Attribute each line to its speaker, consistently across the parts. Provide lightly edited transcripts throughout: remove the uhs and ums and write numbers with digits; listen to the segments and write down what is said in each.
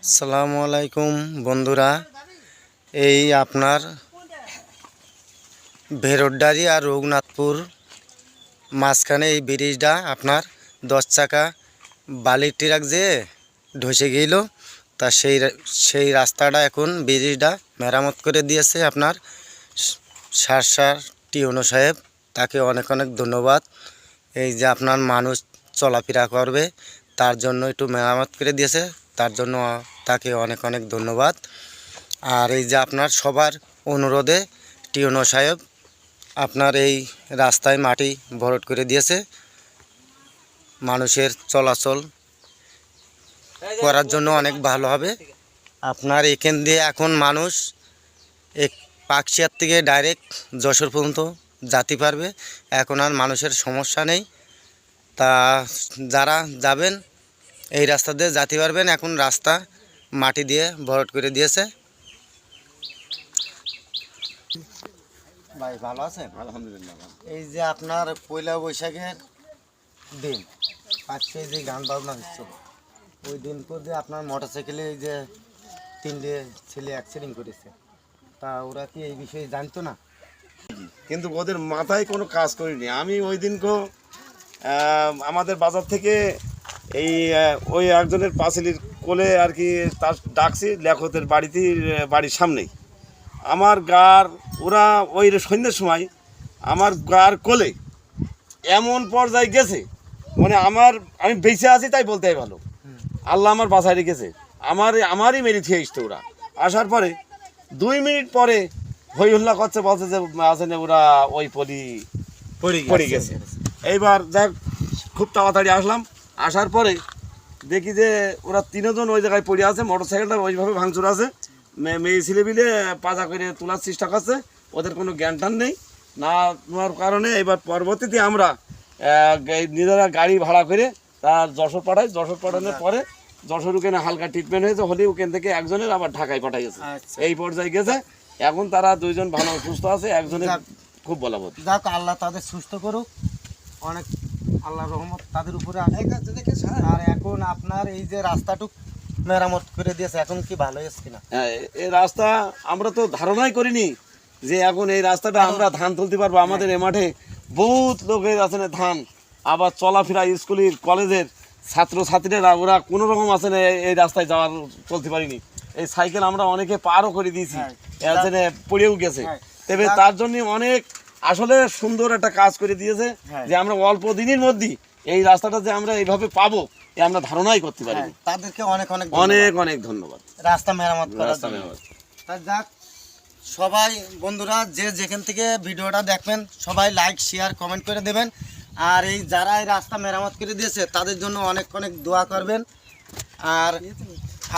Speaker 1: আসসালামু আলাইকুম বন্ধুরা, এই আপনার ভেরড্ডারি আর রঘুনাথপুর মাঝখানে এই ব্রিজটা আপনার 10 চাকা বালির ট্রাক যে ধসে গেল, তা সেই রাস্তাটা এখন ব্রিজটা মেরামত করে দিয়েছে আপনার সারসার টিওনো সাহেব। তাকে অনেক অনেক ধন্যবাদ। এই যে আপনার মানুষ চলাফেরা করবে তার জন্য একটু মেরামত করে দিয়েছে, তার জন্য তাকে অনেক অনেক ধন্যবাদ। আর এই যে আপনার সবার অনুরোধে টিওনো সাহেব আপনার এই রাস্তায় মাটি ভরাট করে দিয়েছে মানুষের চলাচল করার জন্য অনেক ভালো হবে। আপনার এখান দিয়ে এখন মানুষ পাকশিয়ার থেকে ডাইরেক্ট যশোর পর্যন্ত যেতে পারবে, এখন আর মানুষের সমস্যা নেই। তা যারা যাবেন এই রাস্তা দিয়ে যেতে পারবেন। এখন রাস্তা মাটি দিয়ে ভরাট করে দিয়েছে। ভাই ভালো আছেন?
Speaker 2: আলহামদুলিল্লাহ।
Speaker 1: এই যে আপনার পয়লা বৈশাখের দিন আজকে যে গান বাজনা হচ্ছে, ওই দিন করে আপনার মোটরসাইকেলে এই যে 3টে ছেলে অ্যাক্সিডেন্ট করেছে, তা ওরা কি এই বিষয়ে জানতো না?
Speaker 2: কিন্তু ওদের মাথায় কোনো কাজ করিনি। আমি ওই দিনকে আমাদের বাজার থেকে এই ওই একজনের পাঁচিলির কোলে আর কি তার ডাকছি লেখতের বাড়ির সামনেই আমার গার ওরা ওই সন্ধ্যের সময় আমার গার কোলে এমন পর্যায়ে গেছে, মানে আমি বেঁচে আছি তাই বলতে ভালো, আল্লাহ আমার বাসায় রেখেছে। আমারই মেরে খেয়ে এসছে ওরা। আসার পরে 2 মিনিট পরে হই হল্লা করছে, বলছে যে আসেন ওরা ওই পড়ে গেছে। এইবার যাক খুব তাড়াতাড়ি আসলাম। আসার পরে দেখি যে ওরা 3 জন ওই জায়গায় পড়ে আছে, মোটরসাইকেলটা ওইভাবে ভাঙচুর আছে। মেয়ে ছেলে মিলে পাজা করে তোলার চেষ্টা করছে, ওদের কোনো জ্ঞান টান নেই না নেওয়ার কারণে। এবার পরবর্তীতে আমরা নিজেরা গাড়ি ভাড়া করে তার যশোর পাঠানোর পরে যশোর ওখানে হালকা ট্রিটমেন্ট হয়েছে, হলে ওখান থেকে একজনের আবার ঢাকায় পাঠাইছে। এই পর্যায়ে গেছে, এখন তারা 2 জন ভালো সুস্থ আছে, একজনের খুব বলাবত।
Speaker 1: যাক আল্লাহ তাদের সুস্থ করুক, অনেক আল্লাহর রহমত তাদের উপরে আছে। আর এখন আপনার এই যে রাস্তাটুক মেরামত করে দিয়েছে, এখন কি ভালো হয়েছে কিনা?
Speaker 2: হ্যাঁ, এই রাস্তা আমরা তো ধারণাই করিনি যে এখন এই রাস্তাটা আমরা ধান তুলতে পারবো। আমাদের এ মাঠে বহুত লোকের আছে না ধান, আবার চলাফেরা স্কুলের কলেজের ছাত্রছাত্রীরা ওরা কোনো রকম আছে না এই রাস্তায় যাওয়ার চলতে পারিনি। এই সাইকেল আমরা অনেকে পারও করে দিয়েছি, এখানে পড়েও গেছে। তবে তার জন্য অনেক আসলে সুন্দর একটা কাজ করে দিয়েছে যে আমরা অল্প দিনের মধ্যেই এই রাস্তাটা যে আমরা এইভাবে পাবো এ আমরা ধারণাই করতে পারি।
Speaker 1: তাদেরকে অনেক অনেক
Speaker 2: অনেক অনেক ধন্যবাদ
Speaker 1: রাস্তা মেরামত করার জন্য। যাক সবাই বন্ধুরা যে যেখান থেকে ভিডিওটা দেখবেন সবাই লাইক শেয়ার কমেন্ট করে দেবেন। আর এই যারা এই রাস্তা মেরামত করে দিয়েছে তাদের জন্য অনেক অনেক দোয়া করবেন। আর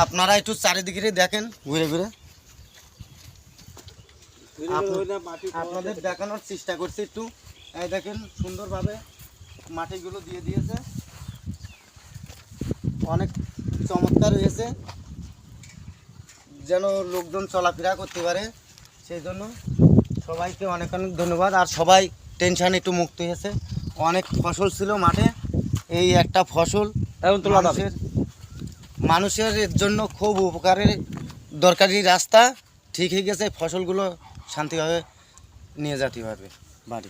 Speaker 1: আপনারা একটু চারিদিকে দেখেন, ঘুরে ঘুরে আপনাদের দেখানোর চেষ্টা করছি একটু। এই দেখেন সুন্দরভাবে মাটিগুলো দিয়ে দিয়েছে, অনেক চমৎকার হয়েছে যেন লোকজন চলাফেরা করতে পারে। সেই জন্য সবাইকে অনেক অনেক ধন্যবাদ। আর সবাই টেনশন একটু মুক্ত হয়েছে। অনেক ফসল ছিল মাঠে, এই একটা ফসল মানুষের জন্য খুব উপকারের দরকারি রাস্তা ঠিক হয়ে গেছে। ফসলগুলো শান্তিভাবে নিয়ে যেতে পারবে বাড়ি।